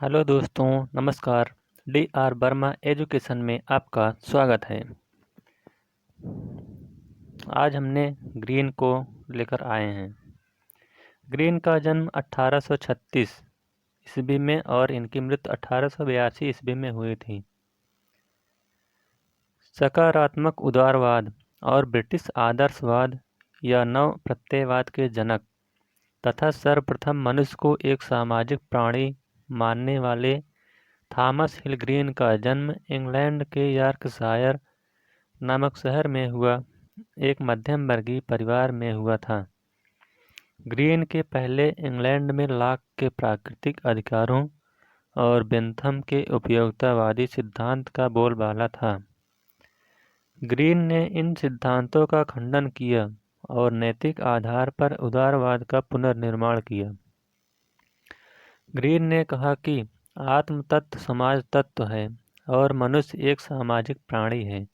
Hello दोस्तों, नमस्कार। D R Verma education में आपका स्वागत है। आज हमने ग्रीन को लेकर आए हैं। ग्रीन का जन्म 1836 ईस्वी में और इनकी मृत्यु 1882 ईस्वी में हुई थी। सकारात्मक उदारवाद और ब्रिटिश आदर्शवाद या नव प्रत्ययवाद के जनक तथा सर्वप्रथम मनुष्य को एक सामाजिक प्राणी मानने वाले थॉमस हिल ग्रीन का जन्म इंग्लैंड के यॉर्कशायर नामक शहर में हुआ एक मध्यम वर्गीय परिवार में हुआ था। ग्रीन के पहले इंग्लैंड में लॉक के प्राकृतिक अधिकारों और बेंथम के उपयोगितावादी सिद्धांत का बोलबाला था। ग्रीन ने इन सिद्धांतों का खंडन किया और नैतिक आधार पर उदारवाद का पुनर्निर्माण किया। ग्रीन ने कहा कि आत्म तत्व समाज तत्व है और मनुष्य एक सामाजिक प्राणी है,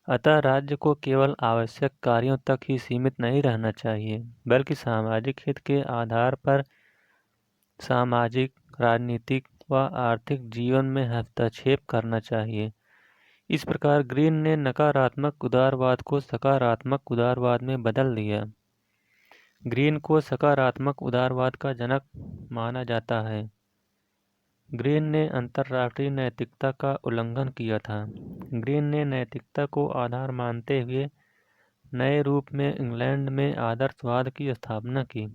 अतः राज्य को केवल आवश्यक कार्यों तक ही सीमित नहीं रहना चाहिए, बल्कि सामाजिक हित के आधार पर सामाजिक, राजनीतिक व आर्थिक जीवन में हस्तक्षेप करना चाहिए। इस प्रकार ग्रीन ने नकारात्मक उदारवाद को सकारात्मक उदारवाद में बदल दिया। ग्रीन को सकारात्मक उदारवाद का जनक माना जाता है। ग्रीन ने अंतर्राष्ट्रीय नैतिकता का उल्लंघन किया था। ग्रीन ने नैतिकता को आधार मानते हुए नए रूप में इंग्लैंड में आदर्शवाद की स्थापना की।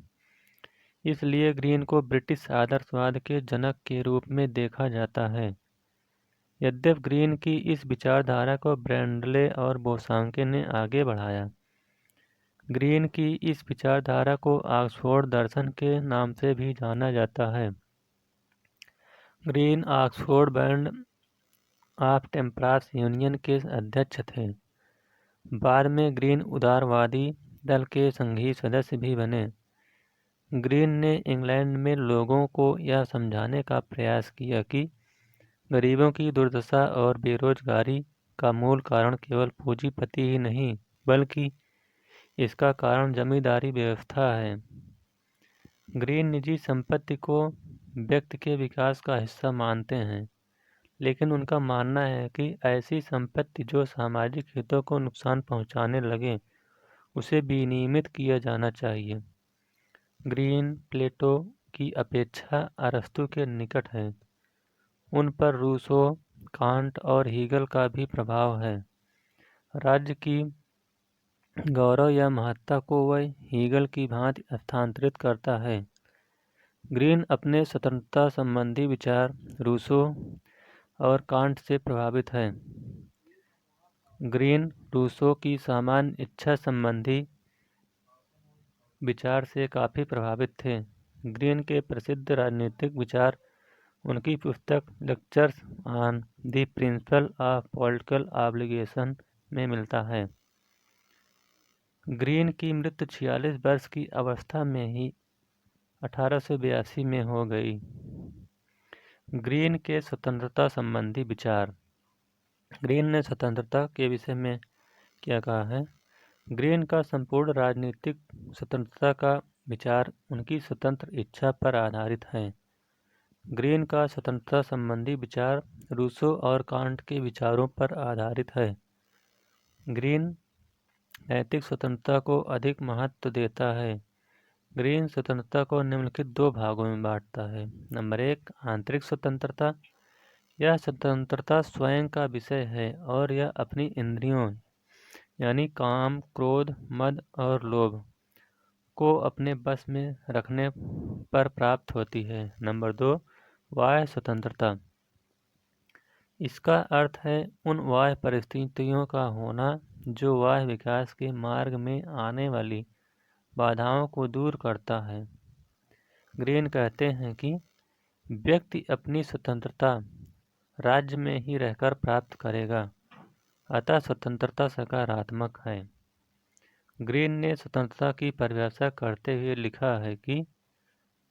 इसलिए ग्रीन को ब्रिटिश आदर्शवाद के जनक के रूप में देखा जाता है। यद्यपि ग्रीन की इस विचारधारा को ब्रैंडले और बोसांके ने आगे बढ़ाया। ग्रीन की इस विचारधारा को ऑक्सफोर्ड दर्शन के नाम से भी जाना जाता है। Green Oxford band of temperance union के अध्यक्ष थे। बाद में ग्रीन उदारवादी दल के संघीय सदस्य भी बने। ग्रीन ने इंग्लैंड में लोगों को यह समझाने का प्रयास किया कि गरीबों की दुर्दशा और बेरोजगारी का मूल कारण केवल पूंजीपति ही नहीं, बल्कि इसका कारण जमींदारी व्यवस्था है। ग्रीन निजी संपत्ति को व्यक्ति के विकास का हिस्सा मानते हैं, लेकिन उनका मानना है कि ऐसी संपत्ति जो सामाजिक हितों को नुकसान पहुंचाने लगे उसे विनियमित किया जाना चाहिए। ग्रीन प्लेटो की अपेक्षा अरस्तू के निकट है। उन पर रूसो, कांट और हीगल का भी प्रभाव है। राज्य की गौरव या महत्ता को वह हीगल की भांति स्थानांतरित करता है। ग्रीन अपने स्वतंत्रता संबंधी विचार रूसो और कांट से प्रभावित है। ग्रीन रूसो की सामान्य इच्छा संबंधी विचार से काफ़ी प्रभावित थे। ग्रीन के प्रसिद्ध राजनीतिक विचार उनकी पुस्तक lectures on the principle of political obligation में मिलता है। ग्रीन की मृत्यु 46 वर्ष की अवस्था में ही 1882 में हो गई। ग्रीन के स्वतंत्रता संबंधी विचार। ग्रीन ने स्वतंत्रता के विषय में क्या कहा है? ग्रीन का संपूर्ण राजनीतिक स्वतंत्रता का विचार उनकी स्वतंत्र इच्छा पर आधारित है। ग्रीन का स्वतंत्रता संबंधी विचार रूसो और कांट के विचारों पर आधारित है। ग्रीन नैतिक स्वतंत्रता को अधिक महत्व देता है। ग्रीन स्वतंत्रता को निम्नलिखित दो भागों में बांटता है। नंबर 1, आंतरिक स्वतंत्रता। यह स्वतंत्रता स्वयं का विषय है और यह अपनी इंद्रियों यानी काम, क्रोध, मद और लोभ को अपने बस में रखने पर प्राप्त होती है। नंबर 2, बाह्य स्वतंत्रता। इसका अर्थ है उन बाह्य परिस्थितियों का होना जो बाह्य विकास के मार्ग में आने वाली बाधाओं को दूर करता है। ग्रीन कहते हैं कि व्यक्ति अपनी स्वतंत्रता राज्य में ही रहकर प्राप्त करेगा, अतः स्वतंत्रता सकारात्मक है। ग्रीन ने स्वतंत्रता की परिभाषा करते हुए लिखा है कि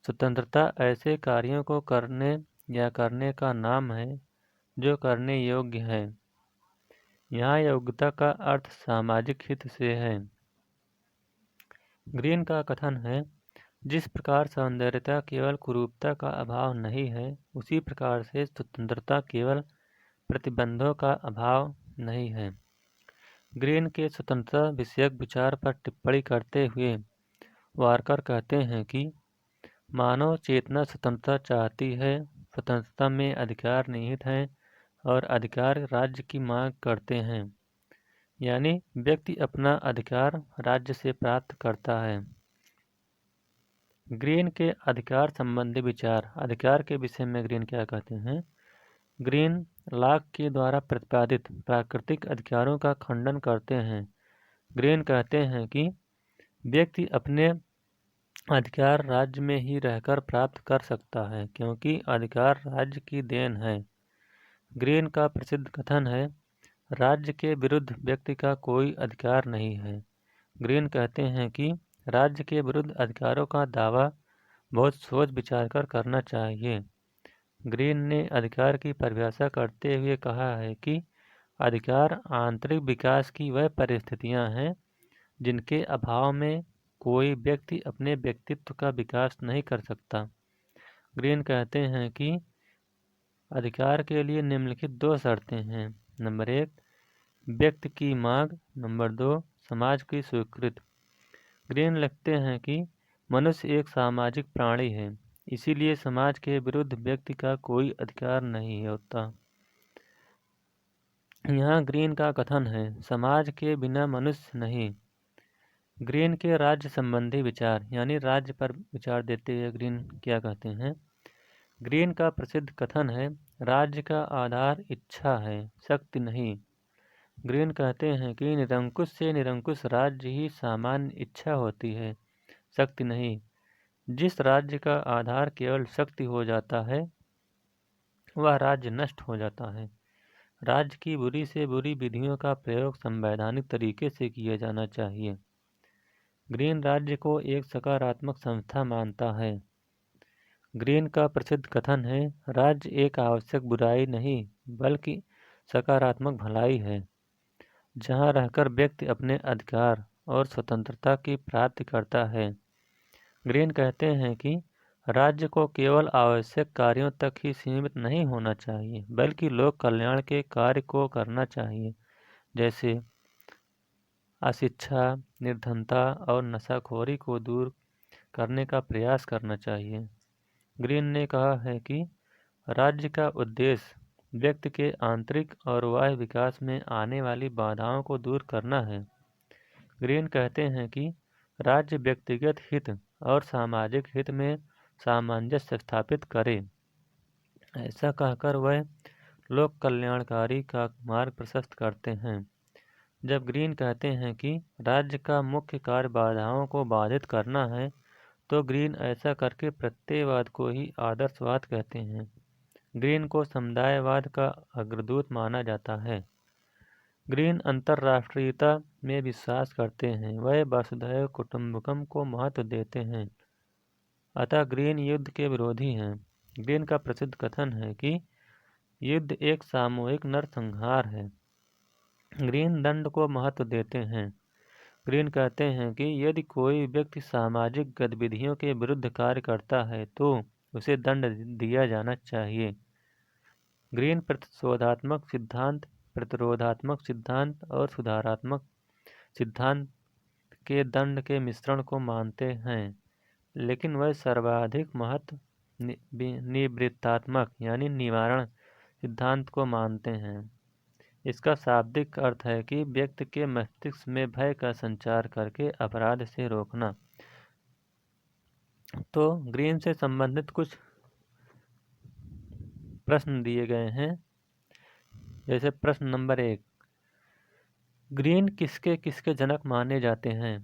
स्वतंत्रता ऐसे कार्यों को करने या करने का नाम है जो करने योग्य है। यहाँ योग्यता का अर्थ सामाजिक हित से है। ग्रीन का कथन है, जिस प्रकार सौंदर्यता केवल कुरूपता का अभाव नहीं है, उसी प्रकार से स्वतंत्रता केवल प्रतिबंधों का अभाव नहीं है। ग्रीन के स्वतंत्रता विषयक विचार पर टिप्पणी करते हुए वारकर कहते हैं कि मानव चेतना स्वतंत्रता चाहती है, स्वतंत्रता में अधिकार निहित हैं और अधिकार राज्य की मांग करते हैं, यानी व्यक्ति अपना अधिकार राज्य से प्राप्त करता है। ग्रीन के अधिकार संबंधी विचार। अधिकार के विषय में ग्रीन क्या कहते हैं? ग्रीन लॉक के द्वारा प्रतिपादित प्राकृतिक अधिकारों का खंडन करते हैं। ग्रीन कहते हैं कि व्यक्ति अपने अधिकार राज्य में ही रहकर प्राप्त कर सकता है, क्योंकि अधिकार राज्य की देन है। ग्रीन का प्रसिद्ध कथन है, राज्य के विरुद्ध व्यक्ति का कोई अधिकार नहीं है। ग्रीन कहते हैं कि राज्य के विरुद्ध अधिकारों का दावा बहुत सोच विचार कर करना चाहिए। ग्रीन ने अधिकार की परिभाषा करते हुए कहा है कि अधिकार आंतरिक विकास की वह परिस्थितियां हैं जिनके अभाव में कोई व्यक्ति अपने व्यक्तित्व का विकास नहीं कर सकता। ग्रीन कहते हैं कि अधिकार के लिए निम्नलिखित 2 शर्तें हैं। नंबर 1, व्यक्ति की मांग। नंबर 2, समाज की स्वीकृति। ग्रीन लिखते हैं कि मनुष्य एक सामाजिक प्राणी है, इसीलिए समाज के विरुद्ध व्यक्ति का कोई अधिकार नहीं होता। यहाँ ग्रीन का कथन है, समाज के बिना मनुष्य नहीं। ग्रीन के राज्य संबंधी विचार, यानी राज्य पर विचार देते हुए ग्रीन क्या कहते हैं? ग्रीन का प्रसिद्ध कथन है, राज्य का आधार इच्छा है, शक्ति नहीं। ग्रीन कहते हैं कि निरंकुश से निरंकुश राज्य ही सामान्य इच्छा होती है, शक्ति नहीं। जिस राज्य का आधार केवल शक्ति हो जाता है, वह राज्य नष्ट हो जाता है। राज्य की बुरी से बुरी विधियों का प्रयोग संवैधानिक तरीके से किया जाना चाहिए। ग्रीन राज्य को एक सकारात्मक संस्था मानता है। ग्रीन का प्रसिद्ध कथन है, राज्य एक आवश्यक बुराई नहीं बल्कि सकारात्मक भलाई है, जहाँ रहकर व्यक्ति अपने अधिकार और स्वतंत्रता की प्राप्ति करता है। ग्रीन कहते हैं कि राज्य को केवल आवश्यक कार्यों तक ही सीमित नहीं होना चाहिए, बल्कि लोक कल्याण के कार्य को करना चाहिए, जैसे अशिक्षा, निर्धनता और नशाखोरी को दूर करने का प्रयास करना चाहिए। ग्रीन ने कहा है कि राज्य का उद्देश्य व्यक्ति के आंतरिक और बाह्य विकास में आने वाली बाधाओं को दूर करना है। ग्रीन कहते हैं कि राज्य व्यक्तिगत हित और सामाजिक हित में सामंजस्य स्थापित करे। ऐसा कहकर वह लोक कल्याणकारी का मार्ग प्रशस्त करते हैं। जब ग्रीन कहते हैं कि राज्य का मुख्य कार्य बाधाओं को बाधित करना है, तो ग्रीन ऐसा करके प्रत्ययवाद को ही आदर्शवाद कहते हैं। ग्रीन को समुदायवाद का अग्रदूत माना जाता है। ग्रीन अंतर्राष्ट्रीयता में विश्वास करते हैं, वह वसुधैव कुटुंबकम को महत्व देते हैं, अतः ग्रीन युद्ध के विरोधी हैं। ग्रीन का प्रसिद्ध कथन है कि युद्ध एक सामूहिक नरसंहार है। ग्रीन दंड को महत्व देते हैं। ग्रीन कहते हैं कि यदि कोई व्यक्ति सामाजिक गतिविधियों के विरुद्ध कार्य करता है तो उसे दंड दिया जाना चाहिए। ग्रीन प्रतिरोधात्मक सिद्धांत और सुधारात्मक सिद्धांत के दंड के मिश्रण को मानते हैं, लेकिन वह सर्वाधिक महत्व निवृत्तात्मक यानी निवारण सिद्धांत को मानते हैं। इसका शाब्दिक अर्थ है कि व्यक्ति के मस्तिष्क में भय का संचार करके अपराध से रोकना। तो ग्रीन से संबंधित कुछ प्रश्न दिए गए हैं, जैसे प्रश्न नंबर 1, ग्रीन किसके किसके जनक माने जाते हैं?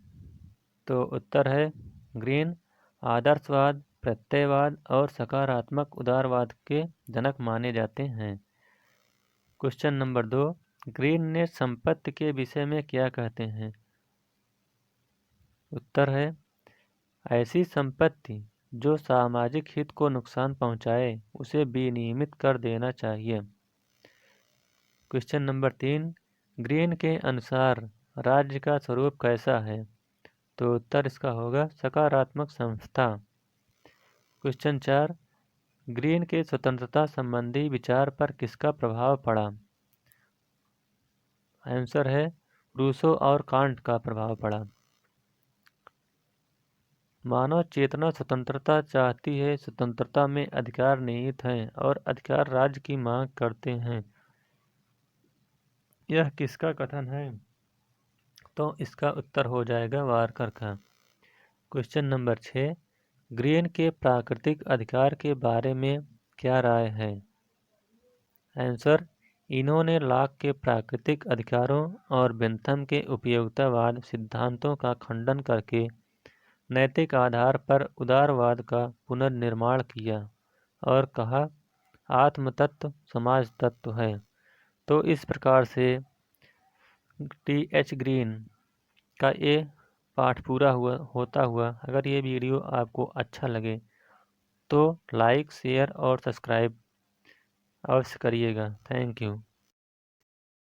तो उत्तर है, ग्रीन आदर्शवाद, प्रत्ययवाद और सकारात्मक उदारवाद के जनक माने जाते हैं। क्वेश्चन नंबर 2, ग्रीन ने संपत्ति के विषय में क्या कहते हैं? उत्तर है, ऐसी संपत्ति जो सामाजिक हित को नुकसान पहुंचाए उसे विनियमित कर देना चाहिए। क्वेश्चन नंबर 3, ग्रीन के अनुसार राज्य का स्वरूप कैसा है? तो उत्तर इसका होगा सकारात्मक संस्था। क्वेश्चन 4, ग्रीन के स्वतंत्रता संबंधी विचार पर किसका प्रभाव पड़ा? आंसर है रूसो और कांट का प्रभाव पड़ा। मानव चेतना स्वतंत्रता चाहती है, स्वतंत्रता में अधिकार निहित हैं और अधिकार राज्य की मांग करते हैं। यह किसका कथन है? तो इसका उत्तर हो जाएगा वारकर का। क्वेश्चन नंबर 6, ग्रीन के प्राकृतिक अधिकार के बारे में क्या राय है? आंसर, इन्होंने लॉक के प्राकृतिक अधिकारों और बेंथम के उपयोगितावाद सिद्धांतों का खंडन करके नैतिक आधार पर उदारवाद का पुनर्निर्माण किया और कहा आत्म तत्व समाज तत्व है। तो इस प्रकार से टी.एच. ग्रीन का ये पाठ पूरा होता हुआ अगर ये वीडियो आपको अच्छा लगे तो लाइक, शेयर और सब्सक्राइब अवश्य करिएगा। Thank you.